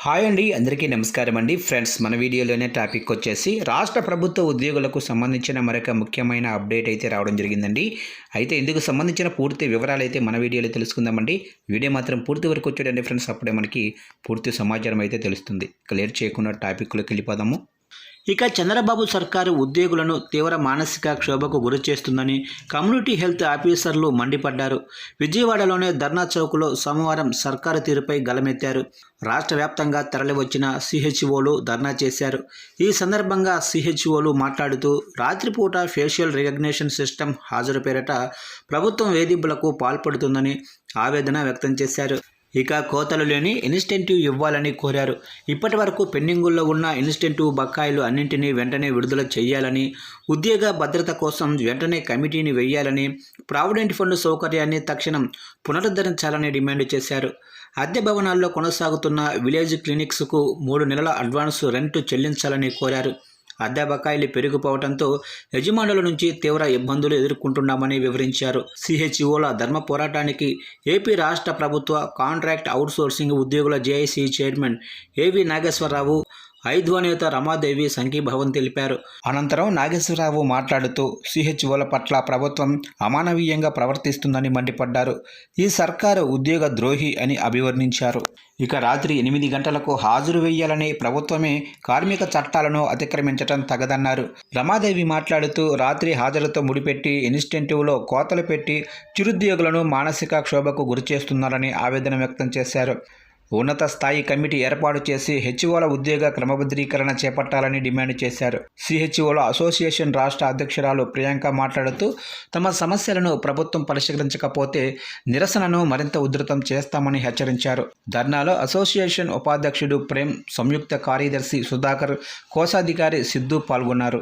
Hi అండి, అందరికీ నమస్కారం అండి. ఫ్రెండ్స్, మన వీడియోలోనే టాపిక్ వచ్చేసి రాష్ట్ర ప్రభుత్వ ఉద్యోగులకు సంబంధించిన మరొక ముఖ్యమైన అప్డేట్ అయితే రావడం జరిగిందండి. అయితే ఇందుకు సంబంధించిన పూర్తి వివరాలు అయితే మన వీడియోలో తెలుసుకుందామండి. వీడియో మాత్రం పూర్తి వరకు వచ్చేయండి ఫ్రెండ్స్, అప్పుడే మనకి పూర్తి సమాచారం అయితే తెలుస్తుంది. క్లియర్ చేయకుండా టాపిక్లోకి వెళ్ళిపోదాము. ఇక చంద్రబాబు సర్కారు ఉద్యోగులను తీవ్ర మానసిక క్షోభకు గురి చేస్తుందని కమ్యూనిటీ హెల్త్ ఆఫీసర్లు మండిపడ్డారు. విజయవాడలోని ధర్నా చౌక్లో సోమవారం సర్కారు తీరుపై గలమెత్తారు. రాష్ట్ర వ్యాప్తంగా తరలివచ్చిన సిహెచ్ఓలు ధర్నా చేశారు. ఈ సందర్భంగా సిహెచ్ఓలు మాట్లాడుతూ రాత్రిపూట ఫేషియల్ రికగ్నిషన్ సిస్టమ్ హాజరు పేరిట ప్రభుత్వం వేధింపులకు పాల్పడుతుందని ఆవేదన వ్యక్తం చేశారు. ఇక కోతలు లేని ఇన్సెంటివ్ ఇవ్వాలని కోరారు. ఇప్పటి వరకు పెండింగుల్లో ఉన్న ఇన్సెంటివ్ బకాయిలు అన్నింటినీ వెంటనే విడుదల చేయాలని, ఉద్యోగ భద్రత కోసం వెంటనే కమిటీని వేయాలని, ప్రావిడెంట్ ఫండ్ సౌకర్యాన్ని తక్షణం పునరుద్ధరించాలని డిమాండ్ చేశారు. అద్దె భవనాల్లో కొనసాగుతున్న విలేజ్ క్లినిక్స్కు 3 నెలల అడ్వాన్స్ రెంట్ చెల్లించాలని కోరారు. అద్దె బకాయిలు పెరిగిపోవడంతో యజమానుల నుంచి తీవ్ర ఇబ్బందులు ఎదుర్కొంటున్నామని వివరించారు. సిహెచ్ఓల ధర్మ పోరాటానికి ఏపీ రాష్ట్ర ప్రభుత్వ కాంట్రాక్ట్ అవుట్సోర్సింగ్ ఉద్యోగుల జేఏసీ చైర్మన్ ఏవి నాగేశ్వరరావు, ఐద్వా నేత రమాదేవి సంఘీభావం తెలిపారు. అనంతరం నాగేశ్వరరావు మాట్లాడుతూ సిహెచ్ఓల పట్ల ప్రభుత్వం అమానవీయంగా ప్రవర్తిస్తుందని మండిపడ్డారు. ఈ సర్కారు ఉద్యోగ ద్రోహి అని అభివర్ణించారు. ఇక రాత్రి 8 గంటలకు హాజరు వేయాలని ప్రభుత్వమే కార్మిక చట్టాలను అతిక్రమించడం తగదన్నారు. రమాదేవి మాట్లాడుతూ రాత్రి హాజరుతో ముడిపెట్టి ఇన్సెంటివ్లో కోతలు పెట్టి చిరుద్యోగులను మానసిక క్షోభకు గురిచేస్తున్నారని ఆవేదన వ్యక్తం చేశారు. ఉన్నత స్థాయి కమిటీ ఏర్పాటు చేసి హెచ్ఓల ఉద్యోగ క్రమబద్ధీకరణ చేపట్టాలని డిమాండ్ చేశారు. సిహెచ్ఓల అసోసియేషన్ రాష్ట్ర అధ్యక్షురాలు ప్రియాంక మాట్లాడుతూ తమ సమస్యలను ప్రభుత్వం పరిష్కరించకపోతే నిరసనను మరింత ఉధృతం చేస్తామని హెచ్చరించారు. ధర్నాలో అసోసియేషన్ ఉపాధ్యక్షుడు ప్రేమ్, సంయుక్త కార్యదర్శి సుధాకర్, కోశాధికారి సిద్ధు పాల్గొన్నారు.